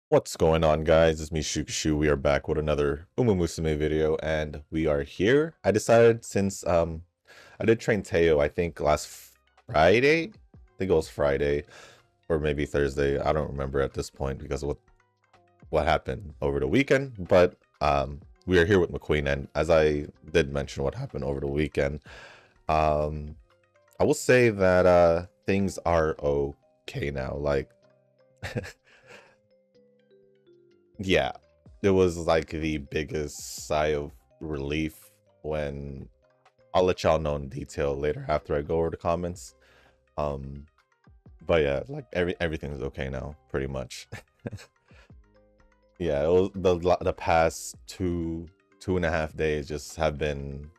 What's going on, guys? It's me, Shukashu. We are back with another Umamusume video, and we are here. I decided since I did train Teo, I think last Friday. I think it was Friday or maybe Thursday. I don't remember at this point because of what happened over the weekend. But we are here with McQueen, and as I did mention what happened over the weekend, I will say that things are okay now. Like yeah, it was like the biggest sigh of relief when I'll let y'all know in detail later after I go over the comments. Um, but yeah, like everything's okay now, pretty much. Yeah, it was the past two and a half days just have been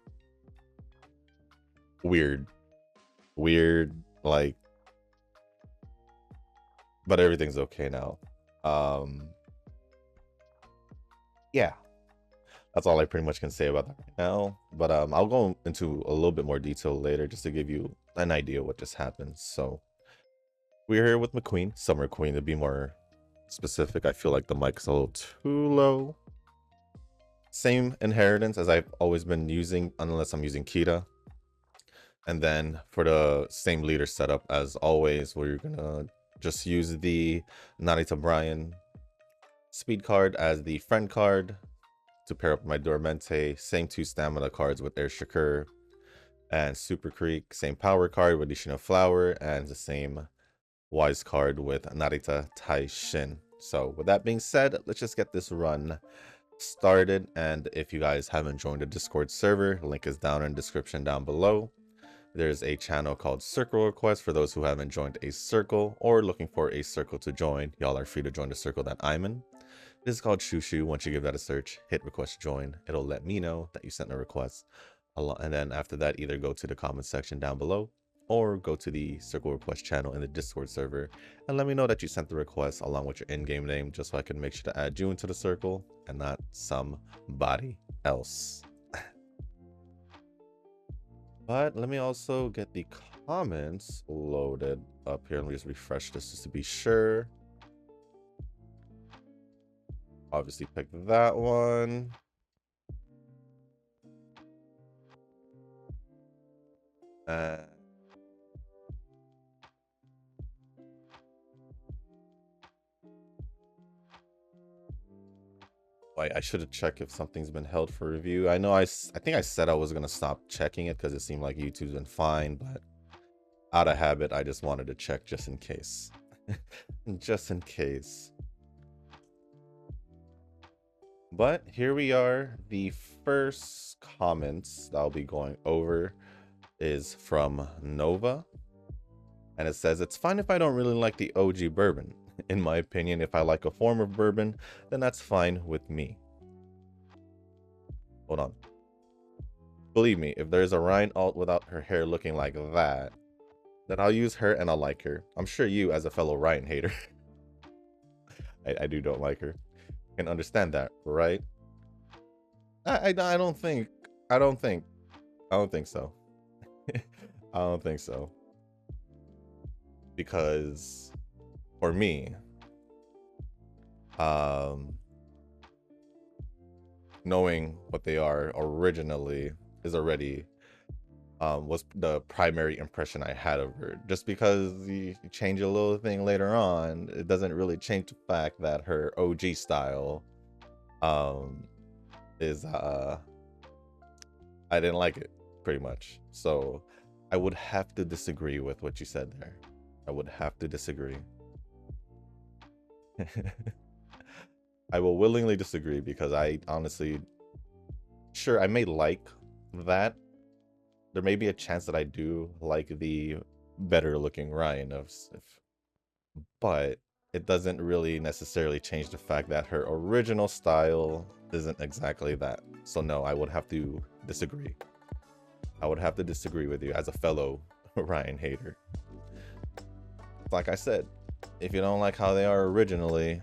weird, like, but everything's okay now. Yeah, that's all I pretty much can say about that right now. But I'll go into a little bit more detail later just to give you an idea of what just happened. So we're here with McQueen, Summer Queen to be more specific. I feel like the mic's a little too low. Same inheritance as I've always been using, unless I'm using Kita. And then for the same leader setup as always, we're gonna just use the Narita Brian speed card as the friend card to pair up my Dormente. Same two stamina cards with Air Shakur and Super Creek. Same power card with Ishino Flower, and the same wise card with Narita Taishin. So with that being said, let's just get this run started. And if you guys haven't joined the Discord server, link is down in the description down below. There's a channel called Circle Request for those who haven't joined a circle or looking for a circle to join. Y'all are free to join the circle that I'm in. This is called Shushu. Once you give that a search, hit request join. It'll let me know that you sent a request. And then after that, either go to the comment section down below or go to the Circle Request channel in the Discord server and let me know that you sent the request along with your in-game name, just so I can make sure to add you into the circle and not somebody else. But let me also get the comments loaded up here. Let me just refresh this just to be sure. Obviously pick that one. I should have checked if something's been held for review. I know I think I said I was gonna stop checking it because it seemed like YouTube's been fine, but out of habit, I just wanted to check just in case. Just in case. But here we are. The first comments that I'll be going over is from Nova. And it says, it's fine if I don't really like the OG bourbon. In my opinion, if I like a form of bourbon, then that's fine with me. Hold on. Believe me, if there's a Rhine alt without her hair looking like that, then I'll use her and I'll like her. I'm sure you, as a fellow Ryan hater, I don't like her, can understand that, right? I don't think so. I don't think so. Because for me, knowing what they are originally is already was the primary impression I had of her. Just because you change a little thing later on, it doesn't really change the fact that her OG style is I didn't like it, pretty much. So I would have to disagree with what you said there. I would have to disagree. I will willingly disagree because I honestly, sure, I may like that. There may be a chance that I do like the better looking Ryan but it doesn't really necessarily change the fact that her original style isn't exactly that. So no, I would have to disagree. I would have to disagree with you as a fellow Ryan hater. Like I said, if you don't like how they are originally,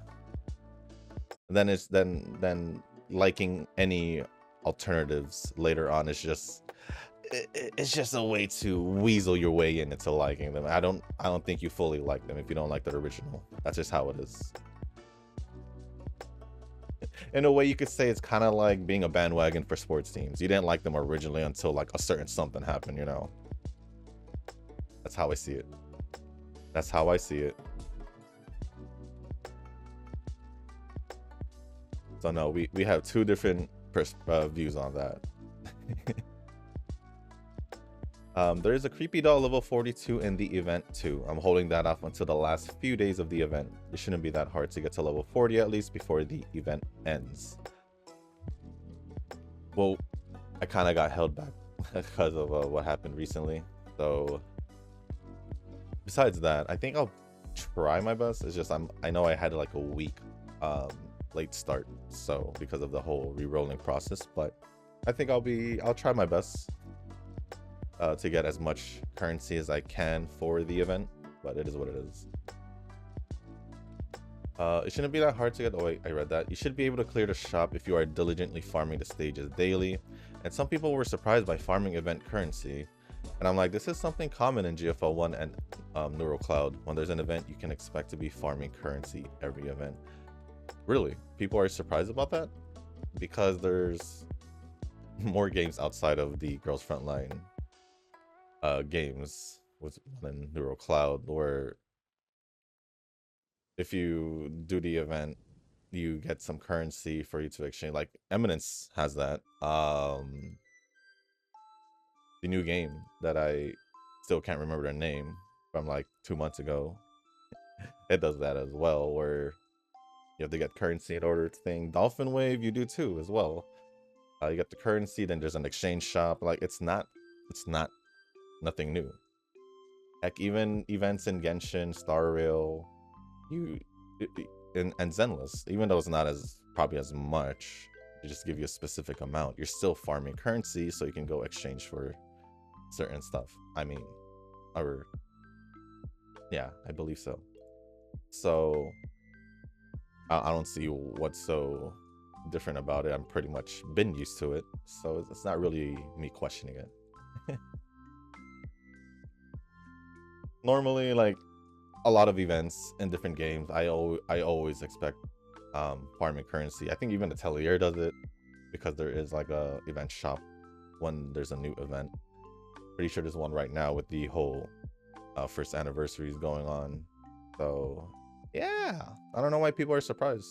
then it's then liking any alternatives later on. It's just a way to weasel your way into liking them. I don't think you fully like them if you don't like the original. That's just how it is. In a way, you could say it's kind of like being a bandwagon for sports teams. You didn't like them originally until like a certain something happened, you know. That's how I see it. That's how I see it. So no, we have two different views on that. There is a creepy doll level 42 in the event too. I'm holding that off until the last few days of the event. It shouldn't be that hard to get to level 40 at least before the event ends. Well, I kind of got held back because of what happened recently. So besides that, I think I'll try my best. It's just I know I had like a week late start, so because of the whole re-rolling process, but I think I'll try my best to get as much currency as I can for the event, but it is what it is. It shouldn't be that hard to get. Oh wait, I read that. You should be able to clear the shop if you are diligently farming the stages daily. And some people were surprised by farming event currency. And I'm like, this is something common in GFL 1 and Neural Cloud. When there's an event, you can expect to be farming currency every event. Really? People are surprised about that? Because there's more games outside of the Girls Frontline games with Neural Cloud, where if you do the event, you get some currency for you to exchange. Like Eminence has that. The new game that I still can't remember their name from like 2 months ago, it does that as well, where you have to get currency in order to thing. Dolphin Wave, you do too as well. You get the currency, then there's an exchange shop. Like it's not nothing new. Heck, even events in Genshin, Star Rail, and Zenless, even though it's not as probably as much, they just give you a specific amount. You're still farming currency, so you can go exchange for certain stuff. I mean, or yeah, I believe so. So I don't see what's so different about it. I'm pretty much been used to it, so it's not really me questioning it. Normally, like a lot of events in different games, I always expect farming currency. I think even the Atelier does it, because there is like a event shop when there's a new event. Pretty sure there's one right now with the whole first anniversaries going on. So yeah, I don't know why people are surprised.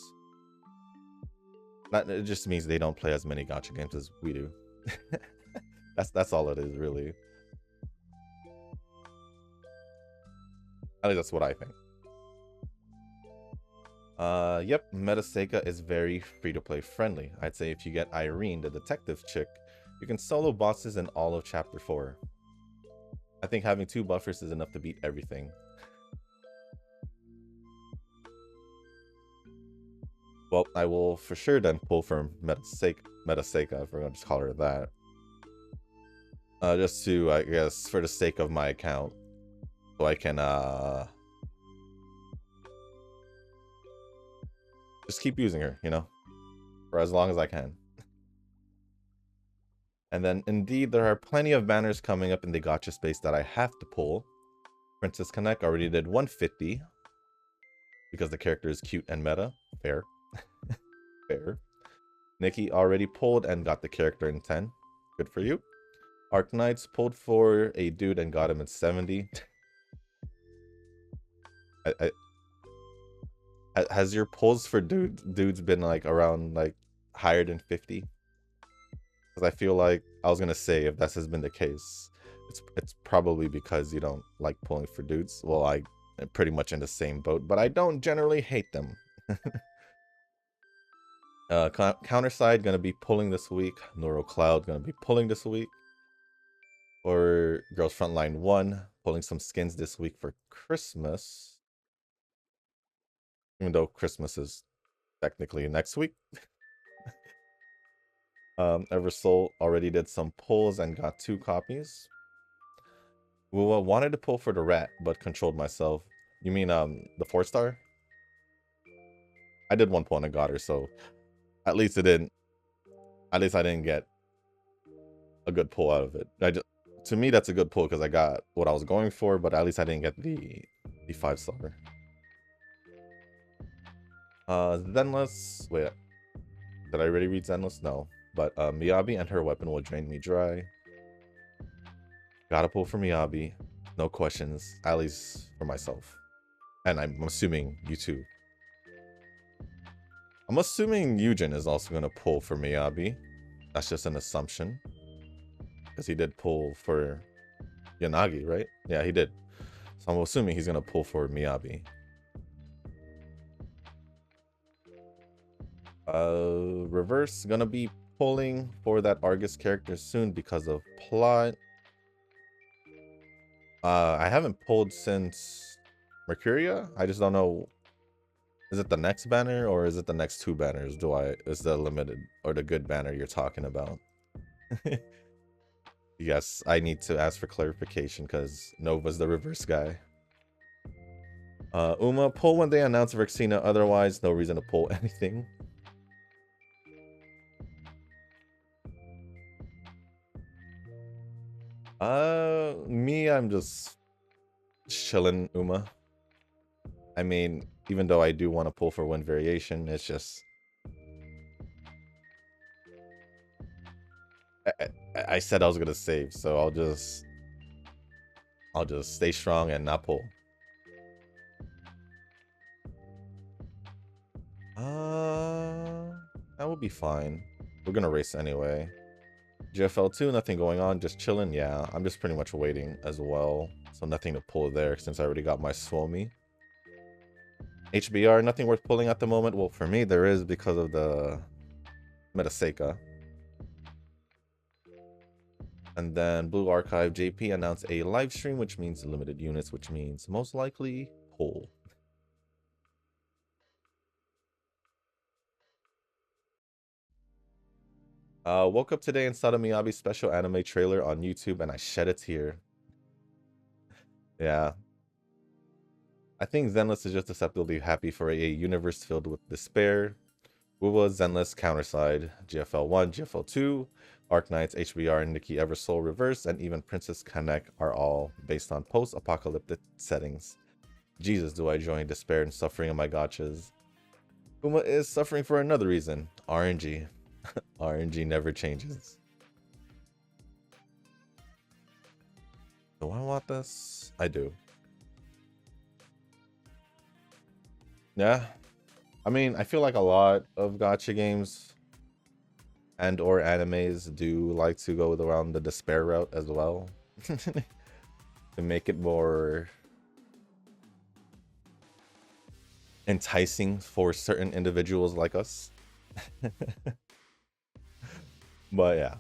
It just means they don't play as many gacha games as we do. That's all it is, really. At least that's what I think. Yep, Metaseka is very free-to-play friendly. I'd say if you get Irene, the detective chick, you can solo bosses in all of Chapter 4. I think having 2 buffers is enough to beat everything. Well, I will for sure then pull for Metaseka, if we're gonna just call her that. Just to, I guess, for the sake of my account, so I can just keep using her, you know, for as long as I can. And then indeed, there are plenty of banners coming up in the gacha space that I have to pull. Princess Connect already did 150 because the character is cute and meta. Fair. Fair. Nikki already pulled and got the character in 10. Good for you. Arc Knights pulled for a dude and got him in 70. Has your pulls for dudes been like around like higher than 50? Because I feel like I was gonna say, if that has been the case, it's probably because you don't like pulling for dudes. Well, I'm pretty much in the same boat, but I don't generally hate them. Counterside gonna be pulling this week. Neural Cloud gonna be pulling this week. Or Girls Frontline 1 pulling some skins this week for Christmas. Even though Christmas is technically next week. Eversoul already did some pulls and got 2 copies. Well, wanted to pull for the rat, but controlled myself. You mean the 4-star? I did 1 pull and I got her, so at least I didn't get a good pull out of it. To me, that's a good pull because I got what I was going for, but at least I didn't get the 5-star. Zenless. Wait, did I already read Zenless? No. But Miyabi and her weapon will drain me dry. Gotta pull for Miyabi. No questions. At least for myself. And I'm assuming you too. I'm assuming Eugen is also gonna pull for Miyabi. That's just an assumption. Because he did pull for Yanagi, right? Yeah, he did. So I'm assuming he's gonna pull for Miyabi. Reverse gonna be pulling for that Argus character soon because of plot. I haven't pulled since Mercuria. I just don't know. Is it the next banner or is it the next 2 banners? Is the limited or the good banner you're talking about? Yes, I need to ask for clarification because Nova's the reverse guy. Uma, pull when they announce Vexina, otherwise no reason to pull anything. Me, I'm just chilling, Uma. I mean, even though I do want to pull for wind variation, it's just I said I was gonna save, so I'll just stay strong and not pull. That would be fine. We're gonna race anyway. GFL2, nothing going on, just chilling. Yeah, I'm just pretty much waiting as well, so nothing to pull there since I already got my Swomi. HBR, nothing worth pulling at the moment. Well, for me, there is because of the Metaseka. And then Blue Archive JP announced a live stream, which means limited units, which means most likely pull. Woke up today and saw the Miyabi special anime trailer on YouTube and I shed a tear. Yeah. I think Zenless is just acceptably happy for a universe filled with despair. Wuwa, Zenless, Counterside, GFL1, GFL2, Arc Knights, HBR, Nikki Eversoul Reverse, and even Princess Connect are all based on post-apocalyptic settings. Jesus, do I join despair and suffering in my gotchas. Uma is suffering for another reason. RNG. RNG never changes. Do I want this? I do. Yeah. I mean, I feel like a lot of gacha games and or animes do like to go around the despair route as well. To make it more enticing for certain individuals like us. But yeah,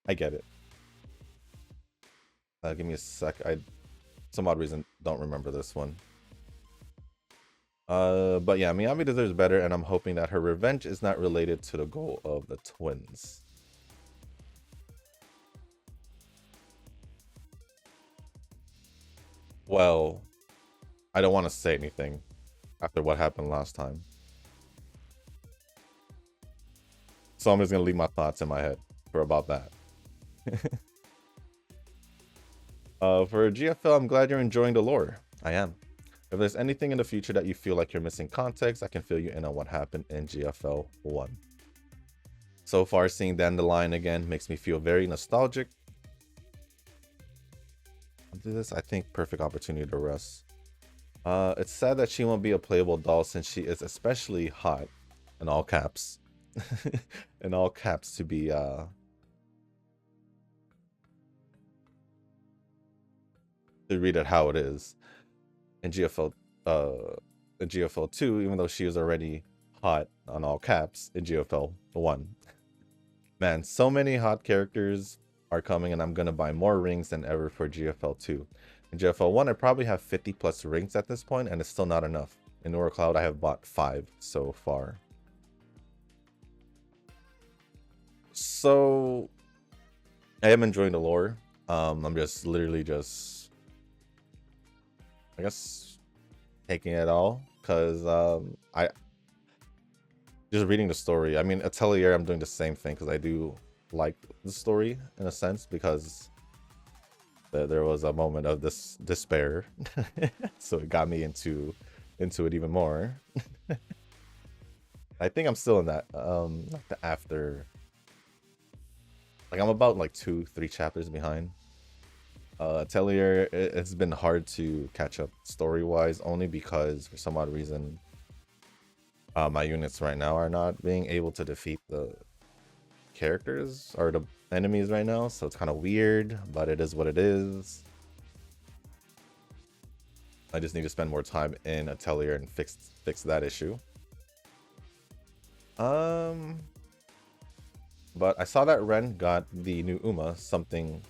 I get it. Give me a sec. I, some odd reason, don't remember this one. But yeah, Miyabi deserves better, and I'm hoping that her revenge is not related to the goal of the twins. Well, I don't want to say anything after what happened last time. So I'm just going to leave my thoughts in my head for about that. For GFL, I'm glad you're enjoying the lore. I am. If there's anything in the future that you feel like you're missing context, I can fill you in on what happened in GFL 1. So far, seeing Dandelion again makes me feel very nostalgic. I'll do this, I think, perfect opportunity to rest. It's sad that she won't be a playable doll since she is especially hot, in all caps. In all caps to be to read it how it is. In GFL in GFL 2, even though she was already hot on all caps in GFL 1. Man, so many hot characters are coming, and I'm gonna buy more rings than ever for GFL 2. In GFL 1, I probably have 50 plus rings at this point, and it's still not enough. In Nora Cloud, I have bought 5 so far. So I am enjoying the lore. I'm just literally just, I guess, taking it all because I just reading the story. I mean, Atelier, I'm doing the same thing because I do liked the story in a sense because there was a moment of this despair, so it got me into it even more. I think I'm still in that like the after, like I'm about like 2-3 chapters behind. Atelier, it's been hard to catch up story wise only because for some odd reason my units right now are not being able to defeat the characters or the enemies right now, so it's kind of weird, but it is what it is. I just need to spend more time in Atelier and fix that issue. But I saw that Ren got the new something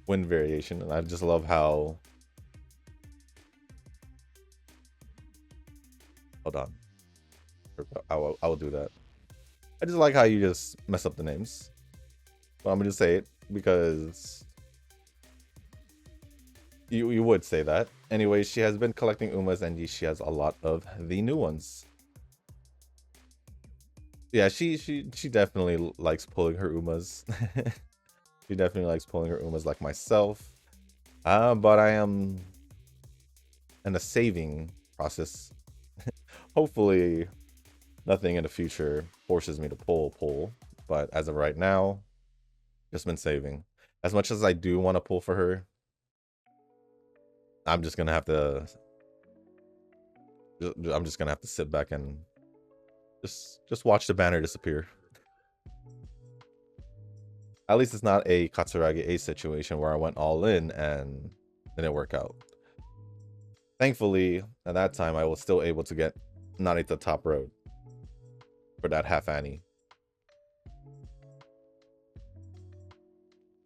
wind variation, and I just love how, hold on, I will do that. I just like how you just mess up the names. But I'm gonna just say it because you would say that. Anyway, she has been collecting Umas and she has a lot of the new ones. Yeah, she definitely likes pulling her Umas. She definitely likes pulling her Umas like myself. But I am in a saving process. Hopefully nothing in the future forces me to pull. But as of right now, just been saving. As much as I do want to pull for her, I'm just gonna have to sit back and just watch the banner disappear. At least it's not a Katsuragi A situation where I went all in and didn't work out. Thankfully, at that time, I was still able to get Narita top road for that half Annie.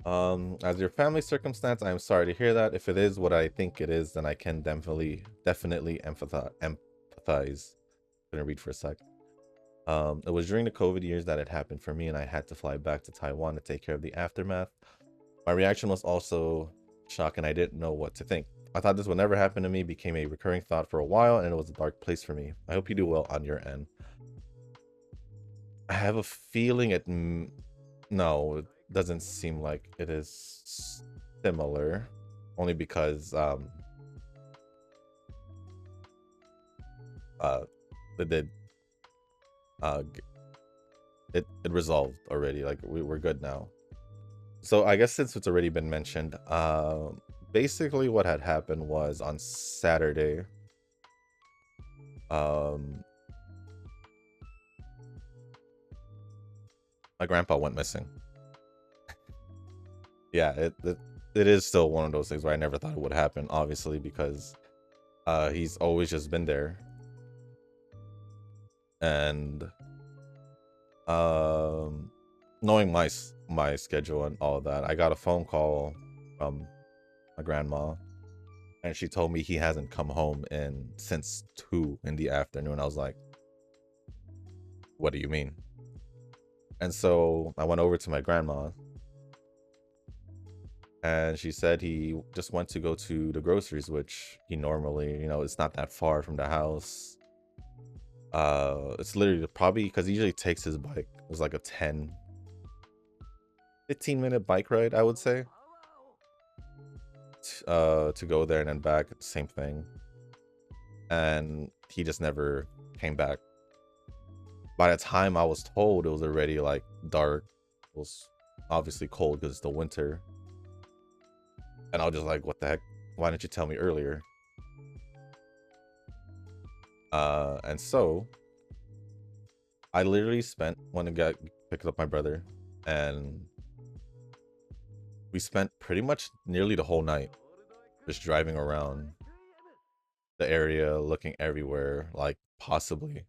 As your family circumstance, I am sorry to hear that. If it is what I think it is, then I can definitely empathize. Gonna read for a sec. It was during the COVID years that it happened for me, and I had to fly back to Taiwan to take care of the aftermath. My reaction was also shock, and I didn't know what to think. I thought this would never happen to me, became a recurring thought for a while, and it was a dark place for me. I hope you do well on your end. I have a feeling no, it doesn't seem like it is similar, only because it did it resolved already. Like we're good now. So I guess since it's already been mentioned, basically what had happened was on Saturday, my grandpa went missing. Yeah, it is still one of those things where I never thought it would happen, obviously, because he's always just been there. And knowing my schedule and all of that, I got a phone call from my grandma, and she told me he hasn't come home since 2 in the afternoon. I was like, what do you mean? And so I went over to my grandma, and she said he just went to go to the groceries, which he normally, it's not that far from the house. It's literally probably because he usually takes his bike. It was like a 15-minute bike ride, I would say, to go there and then back. Same thing. And he just never came back. By the time I was told, it was already like dark. It was obviously cold because it's the winter. And I was just like, what the heck? Why didn't you tell me earlier? And so I literally spent when I picked up my brother, and we spent pretty much nearly the whole night just driving around the area, looking everywhere, like possibly. I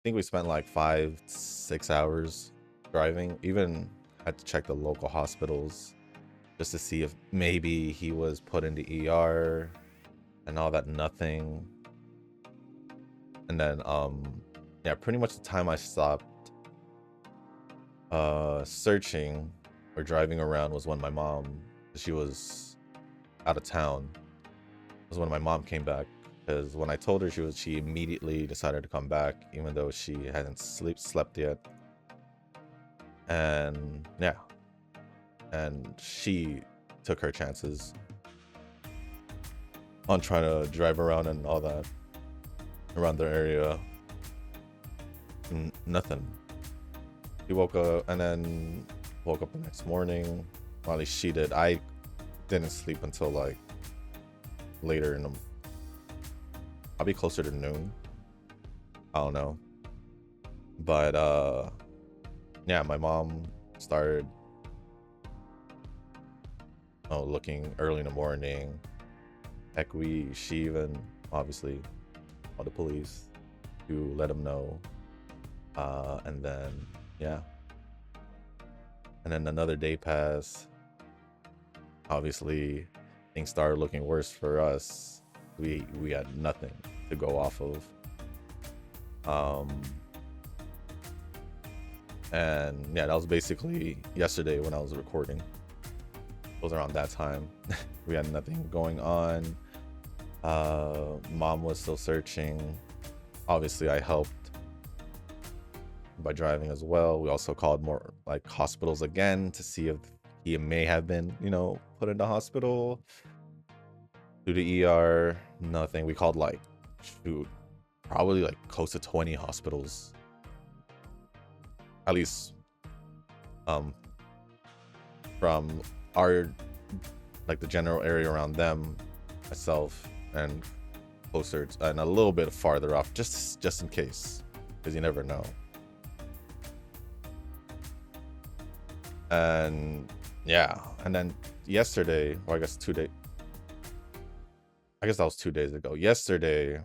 think we spent like 5-6 hours driving. Even had to check the local hospitals just to see if maybe he was put in the ER and all that. Nothing. And then yeah, pretty much the time I stopped searching or driving around was when my mom, she was out of town, was when my mom came back because when I told her, she immediately decided to come back, even though she hadn't slept yet. And yeah, and she took her chances on trying to drive around and all that around the area. Nothing. He woke up and then woke up the next morning. Well, at least she did. I didn't sleep until like later in the, probably closer to noon. I don't know. But yeah, my mom started looking early in the morning. Heck, she even obviously called the police to let them know. And then yeah, and then another day passed. Obviously things started looking worse for us. We had nothing to go off of. And yeah, that was basically yesterday when I was recording. It was around that time. We had nothing going on. Mom was still searching. Obviously I helped by driving as well. We also called more like hospitals again to see if he may have been, put into hospital. Through the ER, nothing. We called like, probably like close to 20 hospitals. At least from our, like the general area around them, myself, and closer and a little bit farther off, just in case, because you never know. And yeah, and then yesterday, or I guess that was 2 days ago. Yesterday,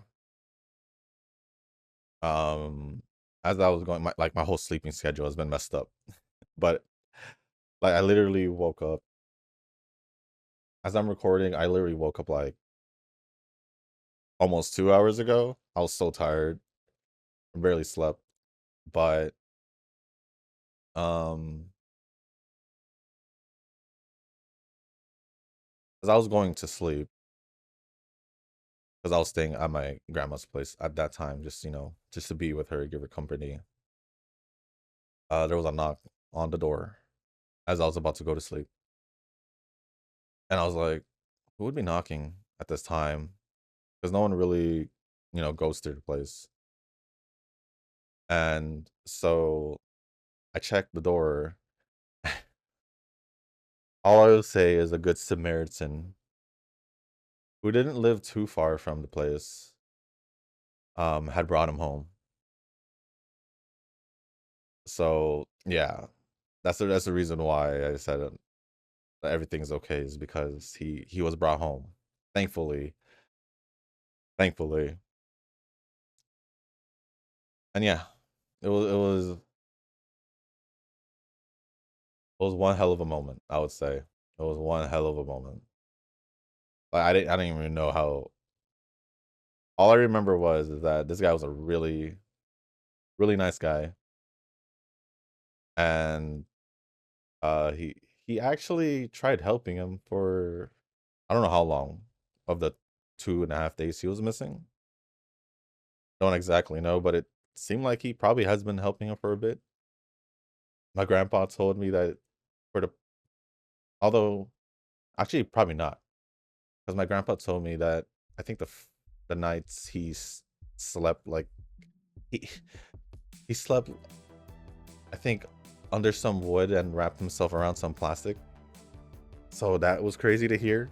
as I was going, my whole sleeping schedule has been messed up. But like I literally woke up as I'm recording. I literally woke up like almost 2 hours ago. I was so tired. I barely slept. But as I was going to sleep, because I was staying at my grandma's place at that time, just to be with her, give her company. There was a knock on the door as I was about to go to sleep, and I was like, "Who would be knocking at this time?" Because no one really, goes through the place. And so I checked the door. All I will say is a good Samaritan who didn't live too far from the place had brought him home. So yeah, that's the reason why I said that everything's okay, is because he was brought home, thankfully. And yeah, it was one hell of a moment, I would say. It was one hell of a moment. Like I didn't even know how. All I remember is that this guy was a really, really nice guy, and he actually tried helping him for I don't know how long of the 2.5 days he was missing. Don't exactly know, but it seemed like he probably has been helping him for a bit. My grandpa told me that for the although actually probably not, because my grandpa told me that I think the nights slept like he he slept, I think, under some wood and wrapped himself around some plastic. So that was crazy to hear.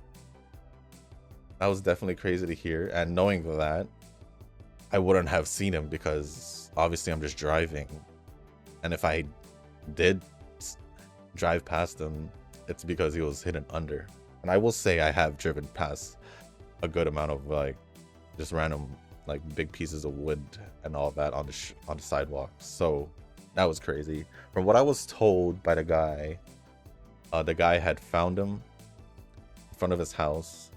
That was definitely crazy to hear. And knowing that, I wouldn't have seen him because obviously I'm just driving. And if I did drive past him, it's because he was hidden under. And I will say I have driven past a good amount of like just random like big pieces of wood and all that on the sidewalk. So that was crazy. From what I was told by the guy had found him in front of his house,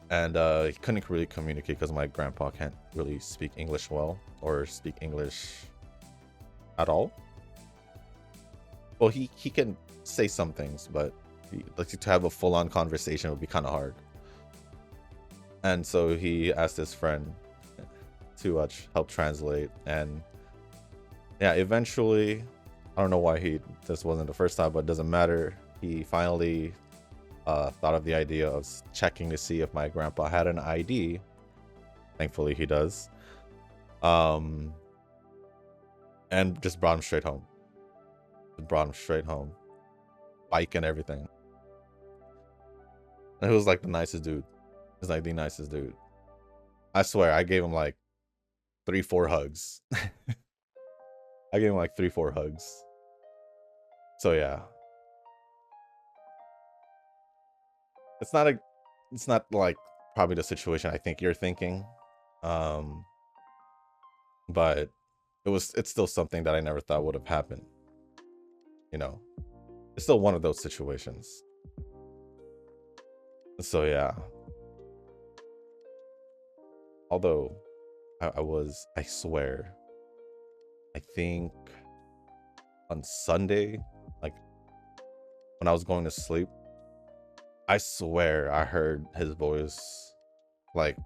and he couldn't really communicate because my grandpa can't really speak English well, or speak English at all. Well, he can say some things, but like to have a full-on conversation would be kind of hard. And so he asked his friend to help translate. And yeah, eventually, I don't know why this wasn't the first time, but it doesn't matter. He finally thought of the idea of checking to see if my grandpa had an ID. Thankfully, he does. And just brought him straight home. Bike and everything. And he was like the nicest dude. He's like the nicest dude. I swear, I gave him like 3-4 hugs. I gave him like 3-4 hugs. So yeah. It's not like probably the situation I think you're thinking. But it's still something that I never thought would have happened. You know. It's still one of those situations. So yeah. Although I swear, I think on Sunday, like when I was going to sleep, I swear I heard his voice like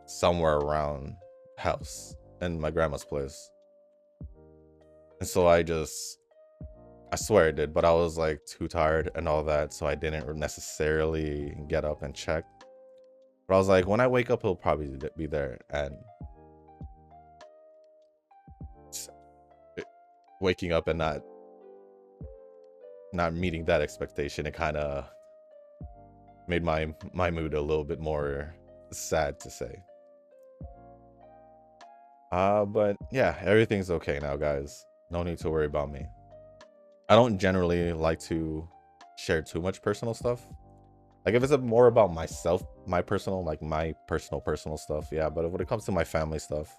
somewhere around house in my grandma's place. And so I swear I did, but I was like too tired and all that, so I didn't necessarily get up and check. But I was like, when I wake up, he'll probably be there. And waking up and not meeting that expectation, it kind of made my mood a little bit more sad to say. But yeah, everything's okay now, guys. No need to worry about me. I don't generally like to share too much personal stuff. Like if it's more about myself, my personal stuff, yeah. But when it comes to my family stuff,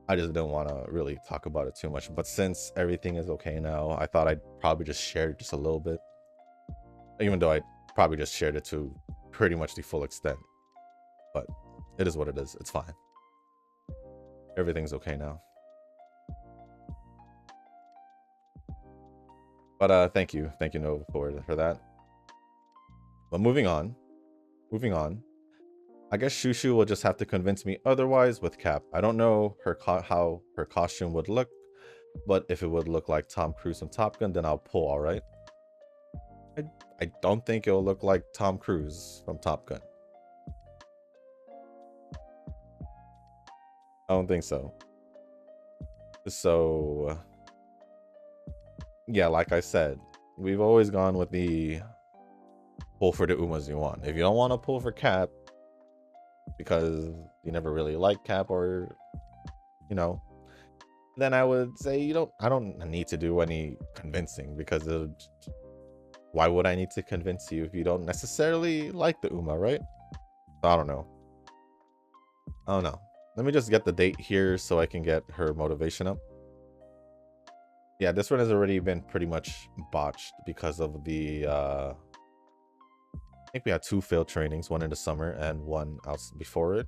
I just didn't want to really talk about it too much. But since everything is okay now, I thought I'd probably just share just a little bit. Even though I probably just shared it to pretty much the full extent. But it is what it is. It's fine. Everything's okay now. But thank you Nova for that. But moving on. I guess Shushu will just have to convince me otherwise with Cap. I don't know how her costume would look, but if it would look like Tom Cruise from Top Gun, then I'll pull, all right? I don't think it'll look like Tom Cruise from Top Gun. I don't think so. So, yeah, like I said, we've always gone with the pull for the Umas you want. If you don't want to pull for Cap, because you never really liked Cap, or then I would say I don't need to do any convincing, because why would I need to convince you if you don't necessarily like the Uma, right? I don't know. Let me just get the date here so I can get her motivation up. Yeah, this one has already been pretty much botched because of the I think we had 2 failed trainings, one in the summer and one out before it.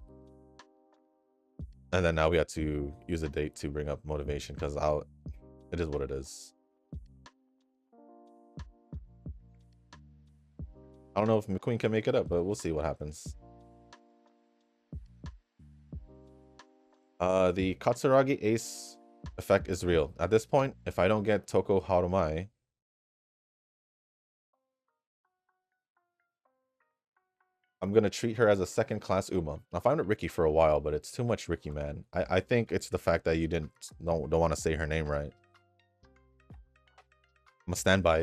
And then now we had to use a date to bring up motivation, because it is what it is. I don't know if McQueen can make it up, but we'll see what happens. The Katsuragi Ace effect is real. At this point, if I don't get Toko Harumai, I'm gonna treat her as a second-class Uma. I found it Ricky for a while, but it's too much Ricky, man. I think it's the fact that you don't want to say her name right. I'm gonna stand by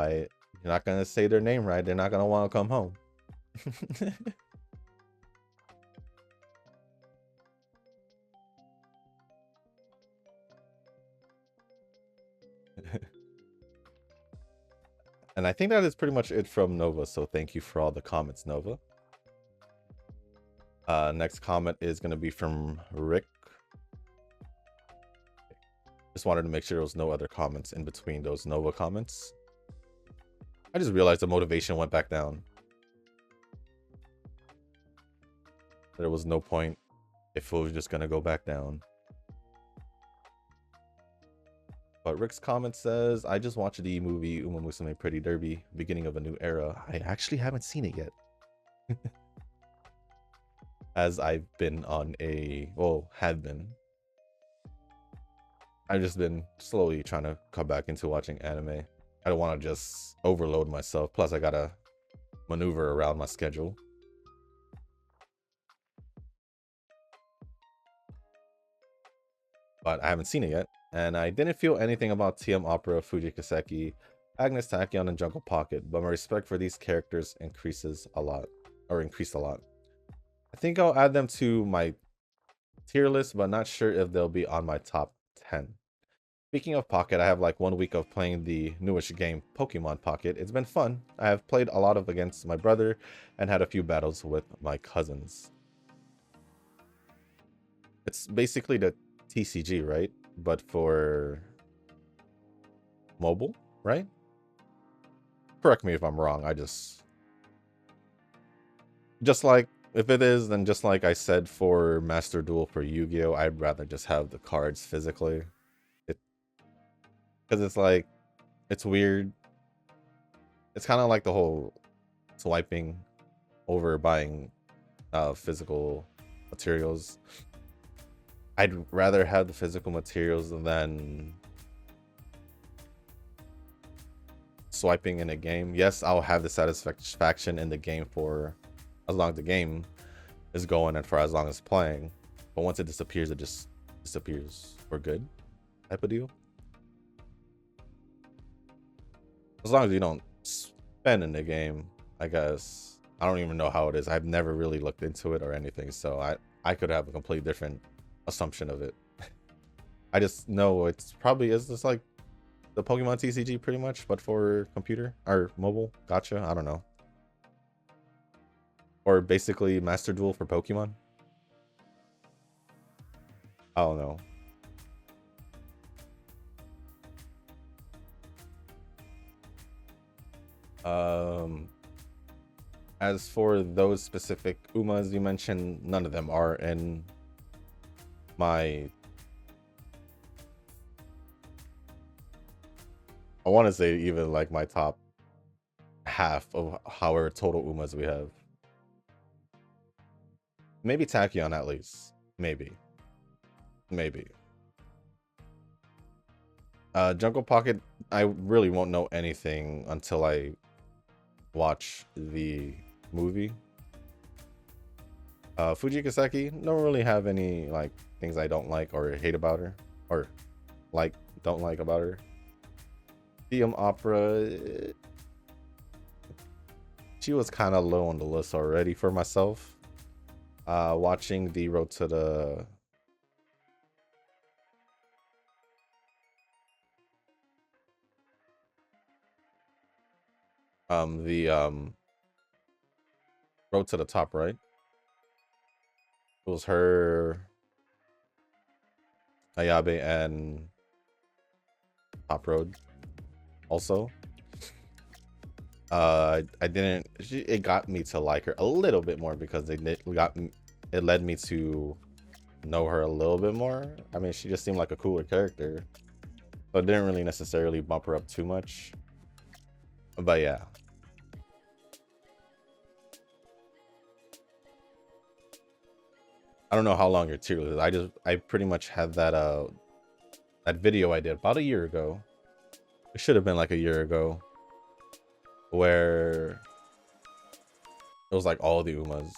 it. You're not gonna say their name right. They're not gonna want to come home. And I think that is pretty much it from Nova, so thank you for all the comments, Nova. Next comment is going to be from Rick. Just wanted to make sure there was no other comments in between those Nova comments. I just realized the motivation went back down. There was no point if it was just going to go back down. But Rick's comment says, I just watched the movie Umamusume Pretty Derby, beginning of a new era. I actually haven't seen it yet. As I've been on had been. I've just been slowly trying to come back into watching anime. I don't want to just overload myself. Plus, I gotta maneuver around my schedule. But I haven't seen it yet. And I didn't feel anything about TM Opera, Fujikaseki, Agnes Tachyon, and Jungle Pocket, but my respect for these characters increased a lot. I think I'll add them to my tier list, but not sure if they'll be on my top 10. Speaking of Pocket, I have like 1 week of playing the newest game, Pokemon Pocket. It's been fun. I have played a lot against my brother and had a few battles with my cousins. It's basically the TCG, right? But for mobile, right? Correct me if I'm wrong. Just like, if it is, then just like I said for Master Duel for Yu-Gi-Oh, I'd rather just have the cards physically. Because it's like, it's weird. It's kind of like the whole swiping over buying physical materials. I'd rather have the physical materials than swiping in a game. Yes, I'll have the satisfaction in the game for as long as the game is going and for as long as playing. But once it disappears, it just disappears for good type of deal. As long as you don't spend in the game, I guess. I don't even know how it is. I've never really looked into it or anything, so I could have a completely different assumption of it. I just know it's probably is just like the Pokemon TCG pretty much, but for computer or mobile. Gotcha. I don't know. Or basically Master Duel for Pokemon. I don't know. As for those specific Umas you mentioned, none of them are in my, I want to say even like my top half of however total Umas we have. Maybe Tachyon at least. Maybe. Jungle Pocket, I really won't know anything until I watch the movie. Fujikaseki, don't really have any like things I don't like or hate about her, or like don't like about her. TM Opera, she was kind of low on the list already for myself. Watching the Road to the Road to the Top, right? It was her, Ayabe, and Top Road also. I didn't, it got me to like her a little bit more because it led me to know her a little bit more. I mean, she just seemed like a cooler character, but didn't really necessarily bump her up too much. But yeah. I don't know how long your tier list is. I pretty much had that that video I did about a year ago. It should have been like a year ago, where it was like all the Umas.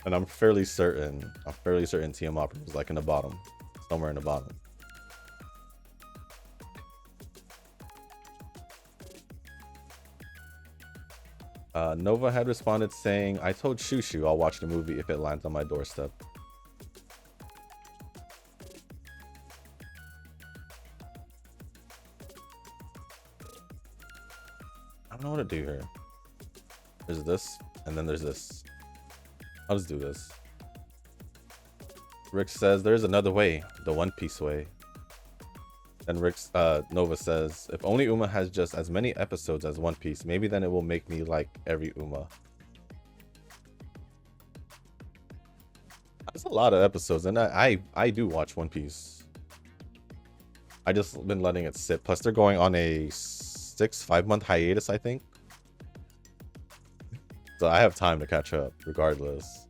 And I'm fairly certain TM Opera was like in the bottom, somewhere in the bottom. Nova had responded saying, I told Shushu I'll watch the movie if it lands on my doorstep. I don't know what to do here. There's this, and then there's this. I'll just do this. Rick says, there's another way, the One Piece way. And Nova says, if only Uma has just as many episodes as One Piece, maybe then it will make me like every Uma. That's a lot of episodes, and I do watch One Piece. I just been letting it sit. Plus, they're going on a 5 month hiatus, I think. So I have time to catch up regardless.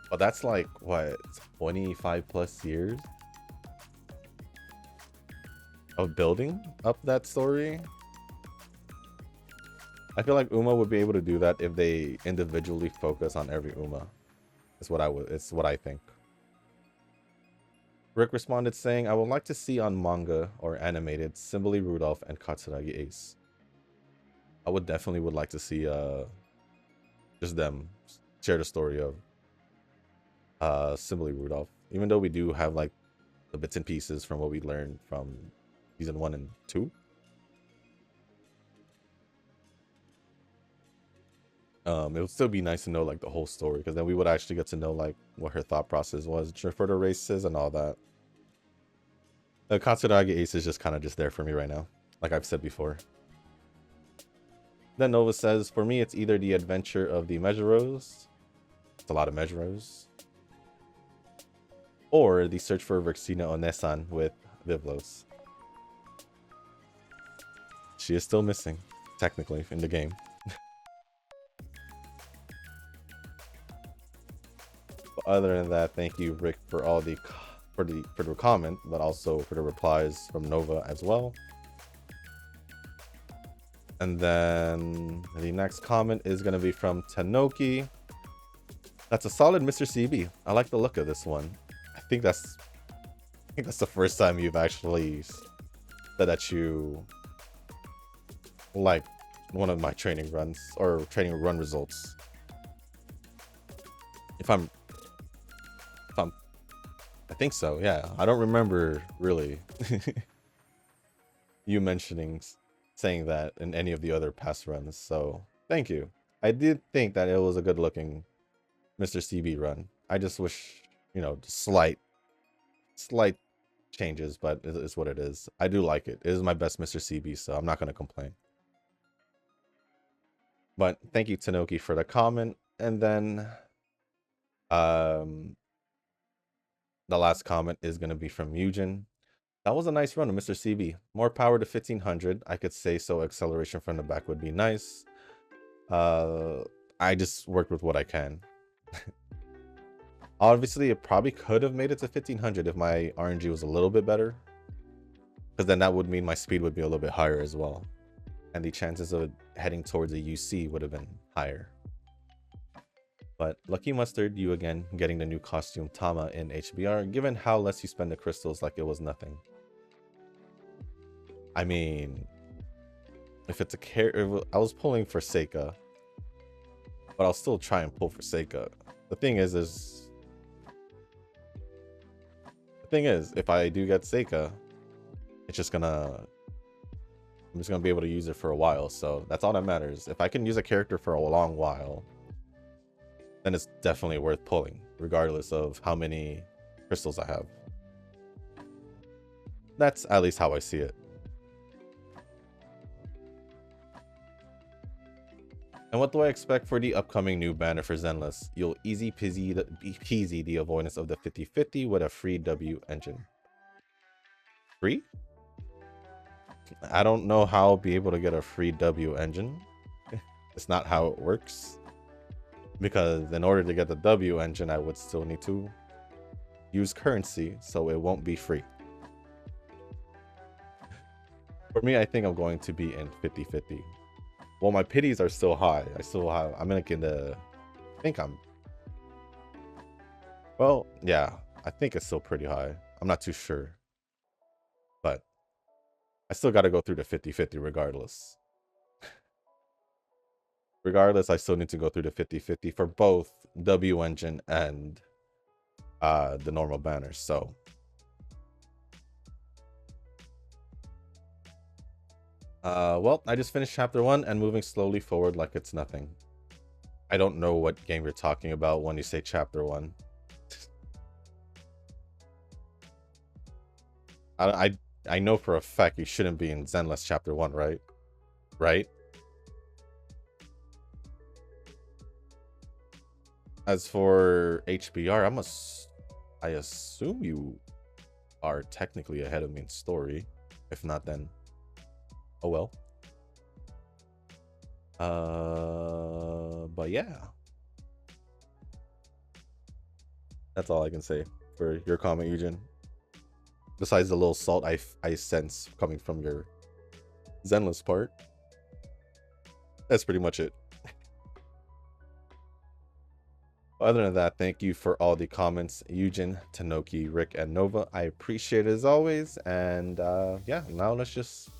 But that's like, what, 25 plus years of building up that story? I feel like Uma would be able to do that if they individually focus on every Uma. It's what I think. Rick responded saying, I would like to see on manga or animated Simboli Rudolph and Katsuragi Ace. I would definitely like to see just them share the story of Simboli Rudolph. Even though we do have like the bits and pieces from what we learned from season 1 and 2. It would still be nice to know like the whole story, because then we would actually get to know like what her thought process was for the races and all that. The Katsuragi Ace is just kind of just there for me right now, like I've said before. Then Nova says, for me, it's either the adventure of the Mejiros. It's a lot of Mejiros. Or the search for Vexina Onesan with Vivlos. She is still missing, technically, in the game. But other than that, thank you, Rick, for all the for the comment, but also for the replies from Nova as well. And then the next comment is going to be from Tanoki. That's a solid Mr. CB. I like the look of this one. I think that's the first time you've actually said that you like one of my training runs or training run results. I think so, yeah. I don't remember really you saying that in any of the other past runs, so thank you. I did think that it was a good looking Mr. CB run. I just wish, you know, slight changes, but it is what it is. I do like it. It is my best Mr. CB, so I'm not going to complain. But thank you, Tanoki, for the comment. And then the last comment is going to be from Eugen. That was a nice run of Mr. CB. More power to 1500. I could say so. Acceleration from the back would be nice. I just worked with what I can. Obviously, it probably could have made it to 1500 if my RNG was a little bit better. Because then that would mean my speed would be a little bit higher as well. And the chances of heading towards a UC would have been higher. But lucky mustard, you again getting the new costume Tama in HBR, given how less you spend the crystals like it was nothing. I mean, if it's a character, I was pulling for Seika, but I'll still try and pull for Seika. The thing is if I do get Seika, I'm just gonna be able to use it for a while. So that's all that matters. If I can use a character for a long while, then it's definitely worth pulling, regardless of how many crystals I have. That's at least how I see it. And what do I expect for the upcoming new banner for Zenless? You'll easy peasy the avoidance of the 50-50 with a free W engine. Free? I don't know how I'll be able to get a free W engine. It's not how it works. Because in order to get the W engine, I would still need to use currency, so it won't be free. For me, I think I'm going to be in 50-50. Well, my pities are still high. I'm like in the, well, yeah, I think it's still pretty high. I'm not too sure. But I still got to go through the 50-50 regardless. Regardless, I still need to go through the 50-50 for both W engine and the normal banners. So well, I just finished chapter 1 and moving slowly forward like it's nothing. I don't know what game you're talking about when you say chapter 1. I know for a fact you shouldn't be in Zenless chapter 1, right? Right? As for HBR, I assume you are technically ahead of me in story. If not, then oh well. But yeah, that's all I can say for your comment, Eugen. Besides the little salt I sense coming from your Zenless part, that's pretty much it. Other than that, thank you for all the comments, Eugen, Tanoki, Rick, and Nova. I appreciate it as always. And yeah, now let's just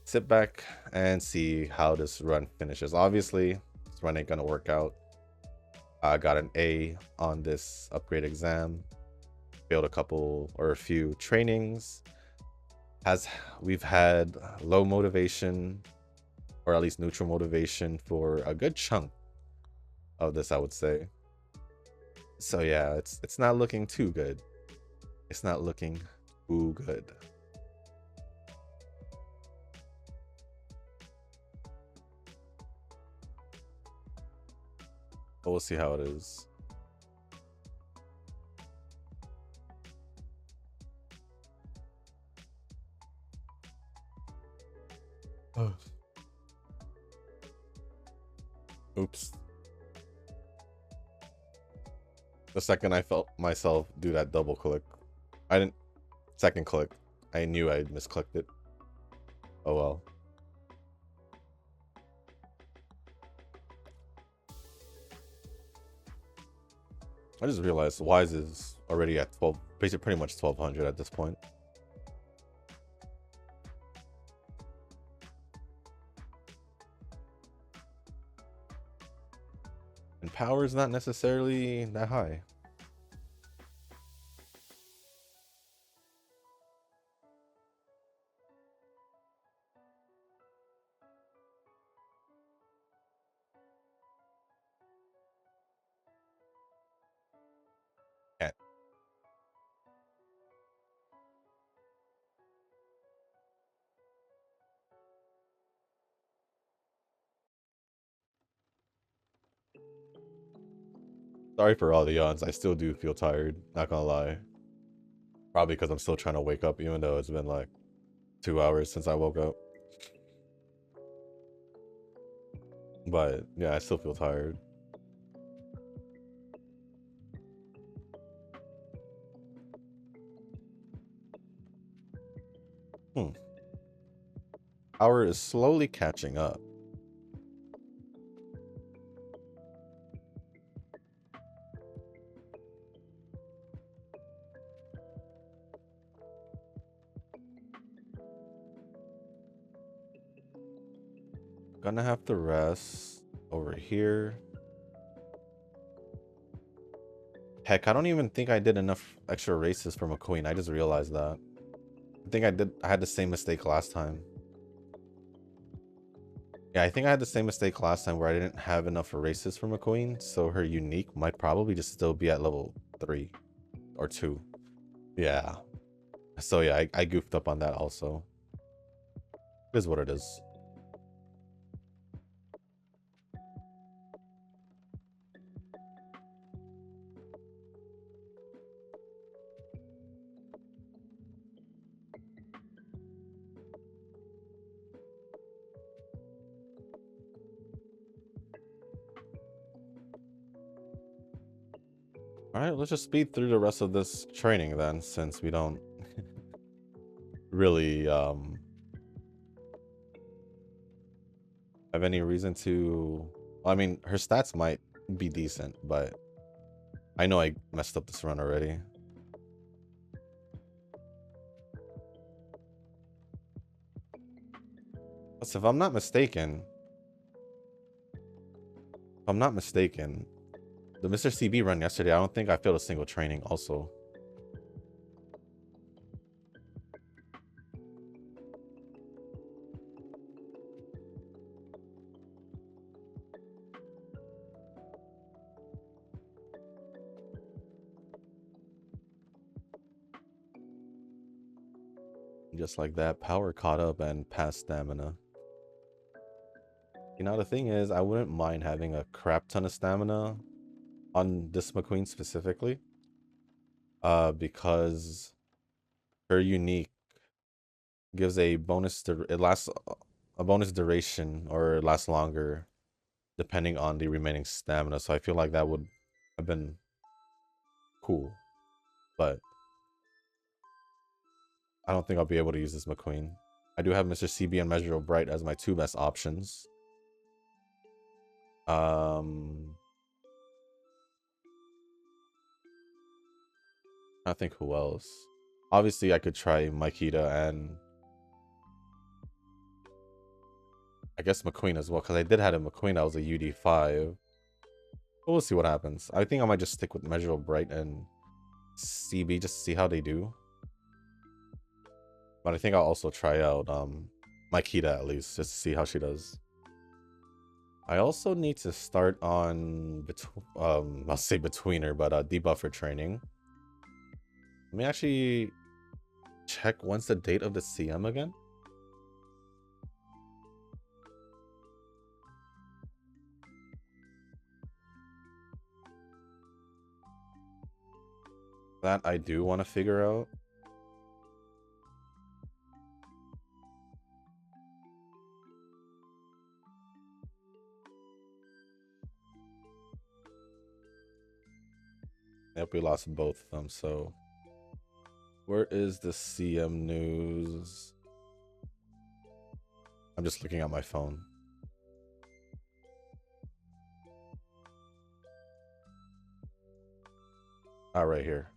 sit back and see how this run finishes. Obviously, this run ain't gonna work out. I got an A on this upgrade exam. Failed a couple or a few trainings. We've had low motivation, or at least neutral motivation, for a good chunk of this, I would say. So yeah, it's not looking too good. It's not looking too good. But we'll see how it is. Oops. The second I felt myself do that double click, I didn't second click. I knew I misclicked it. Oh well. I just realized Wise is already at 12, basically pretty much 1200 at this point. And power is not necessarily that high. Can't. Sorry for all the yawns. I still do feel tired, not gonna lie. Probably because I'm still trying to wake up, even though it's been like 2 hours since I woke up. But yeah, I still feel tired. Power is slowly catching up. Gonna have to rest over here. Heck, I don't even think I did enough extra races for McQueen. I just realized that. I think I had the same mistake last time. Yeah, I think I had the same mistake last time where I didn't have enough races for McQueen, so her unique might probably just still be at level 3 or 2. Yeah. So yeah, I goofed up on that also. It is what it is. All right, let's just speed through the rest of this training then, since we don't really have any reason to. I mean, her stats might be decent, but I know I messed up this run already. So if I'm not mistaken, the Mr. CB run yesterday, I don't think I failed a single training also. Just like that, power caught up and passed stamina. You know, the thing is, I wouldn't mind having a crap ton of stamina on this McQueen specifically. Because her unique gives a bonus to, it lasts a bonus duration or last longer depending on the remaining stamina. So I feel like that would have been cool, but I don't think I'll be able to use this McQueen. I do have Mr. CB and Mejiro Bright as my two best options. I think who else? Obviously, I could try Maikita and I guess McQueen as well, because I did have a McQueen. I was a UD5. But we'll see what happens. I think I might just stick with Mejiro Bright and CB just to see how they do. But I think I'll also try out Maikita at least, just to see how she does. I also need to start on I'll say betweener, but debuffer training. Let me actually check when's the date of the CM again. That I do want to figure out. Yep, we lost both of them, so where is the CM news? I'm just looking at my phone. Ah, right here.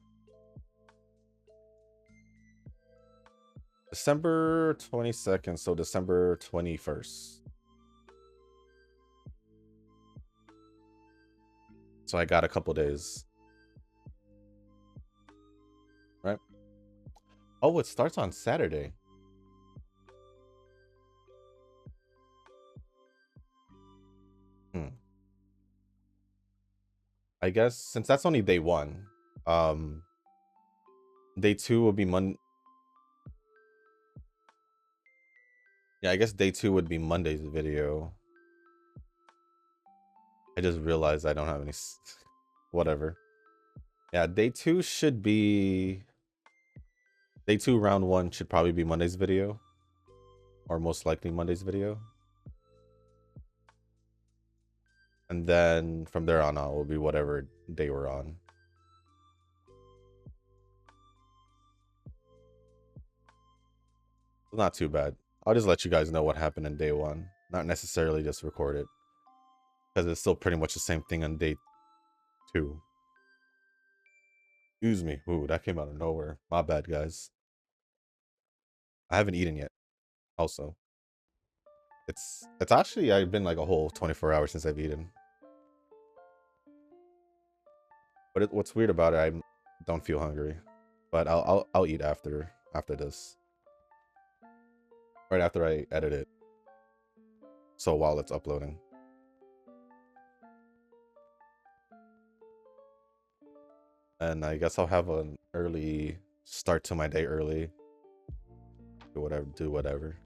December 22nd, so December 21st. So I got a couple days. Right? Oh, it starts on Saturday. I guess since that's only day one, day two will be Monday. Yeah, I guess day two would be Monday's video. I just realized I don't have any. Whatever. Yeah, day two should be. Day two, round one should probably be Monday's video. Or most likely Monday's video. And then from there on out will be whatever day we're on. Not too bad. I'll just let you guys know what happened in day one. Not necessarily just record it. Because it's still pretty much the same thing on day two. Excuse me. Ooh, that came out of nowhere. My bad, guys. I haven't eaten yet. Also. It's actually, I've been like a whole 24 hours since I've eaten. But what's weird about it, I don't feel hungry. But I'll eat after this. Right after I edit it. So while it's uploading. And I guess I'll have an early start to my day early. Do whatever.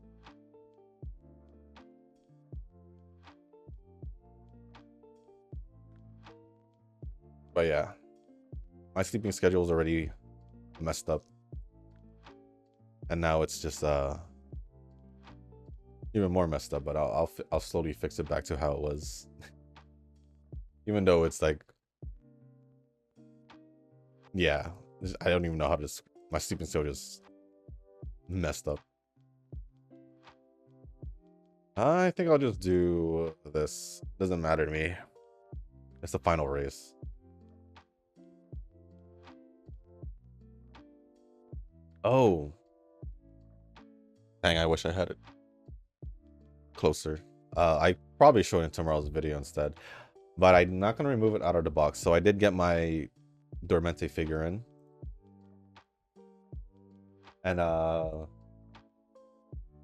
But yeah. My sleeping schedule is already messed up. And now it's just even more messed up, but I'll slowly fix it back to how it was. Even though it's like, yeah, I don't even know how to. My sleeping schedule is messed up. I think I'll just do this. Doesn't matter to me. It's the final race. Oh, dang! I wish I had it closer. I probably show it in tomorrow's video instead, but I'm not gonna remove it out of the box. So I did get my Dormente figure in, and I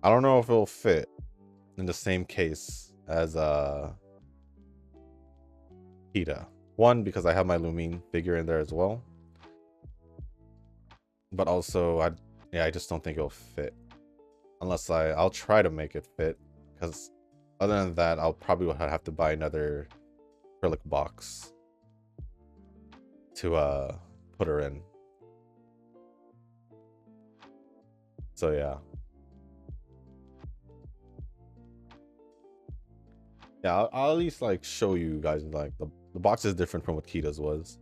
don't know if it'll fit in the same case as Hida. One, because I have my Lumine figure in there as well, but also I just don't think it'll fit unless I'll try to make it fit, because other than that I'll probably have to buy another acrylic box to put her in. So yeah. Yeah, I'll at least like show you guys like the box is different from what Kita's was.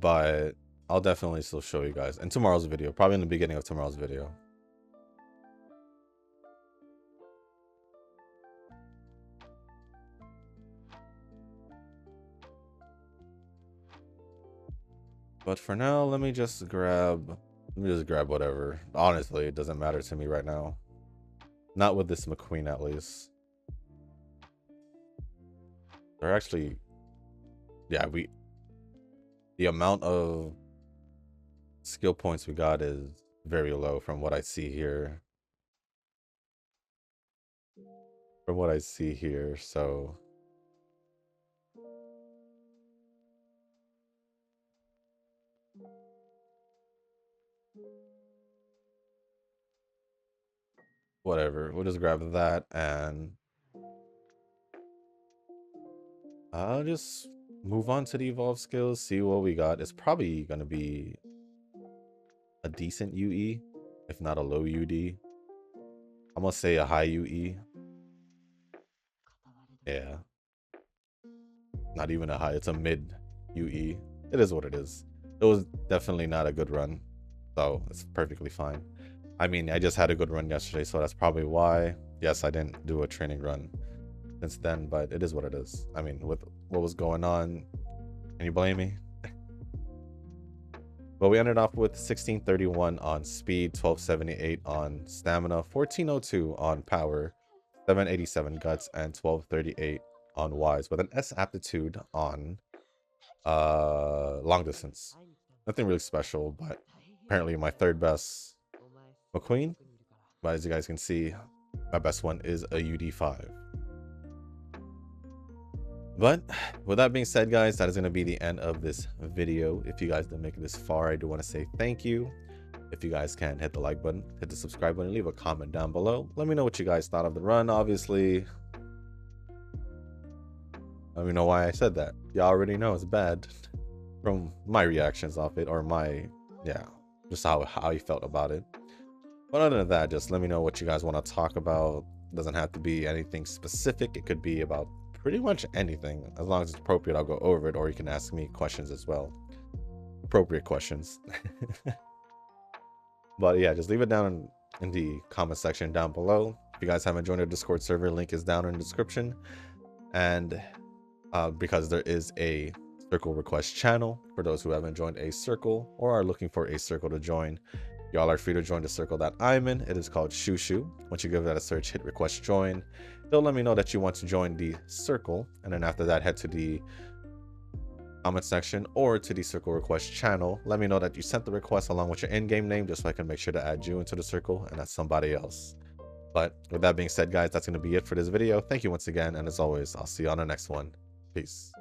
But I'll definitely still show you guys in tomorrow's video, probably in the beginning of tomorrow's video. But for now, let me just grab whatever. Honestly, it doesn't matter to me right now. Not with this McQueen, at least. They're actually, yeah, the amount of skill points we got is very low from what I see here. So whatever. We'll just grab that and I'll just move on to the evolve skills, see what we got. It's probably gonna be a decent UE, if not a low UD. I'm gonna say a high UE. Yeah. Not even a high, it's a mid UE. It is what it is. It was definitely not a good run, so it's perfectly fine. I mean, I just had a good run yesterday, so that's probably why. Yes, I didn't do a training run since then, but it is what it is. I mean, with what was going on, can you blame me? But we ended off with 1631 on speed, 1278 on stamina, 1402 on power, 787 guts, and 1238 on wise, with an S aptitude on long distance. Nothing really special, but apparently my third best McQueen. But as you guys can see, my best one is a UD5. But with that being said, guys, that is going to be the end of this video. If you guys didn't make it this far, I do want to say thank you. If you guys can, hit the like button, hit the subscribe button, leave a comment down below. Let me know what you guys thought of the run. Obviously, let me know why I said that. You already know it's bad from my reactions off it, or my, yeah, just how you felt about it. But other than that, just let me know what you guys want to talk about. It doesn't have to be anything specific. It could be about pretty much anything. As long as it's appropriate, I'll go over it, or you can ask me questions as well. Appropriate questions. But yeah, just leave it down in the comment section down below. If you guys haven't joined our Discord server, link is down in the description. And because there is a circle request channel for those who haven't joined a circle or are looking for a circle to join, y'all are free to join the circle that I'm in. It is called Shushu. Once you give that a search, hit request join. They'll let me know that you want to join the circle, and then after that, head to the comment section or to the circle request channel. Let me know that you sent the request along with your in-game name, just so I can make sure to add you into the circle and not somebody else. But with that being said, guys, that's going to be it for this video. Thank you once again, and as always, I'll see you on the next one. Peace.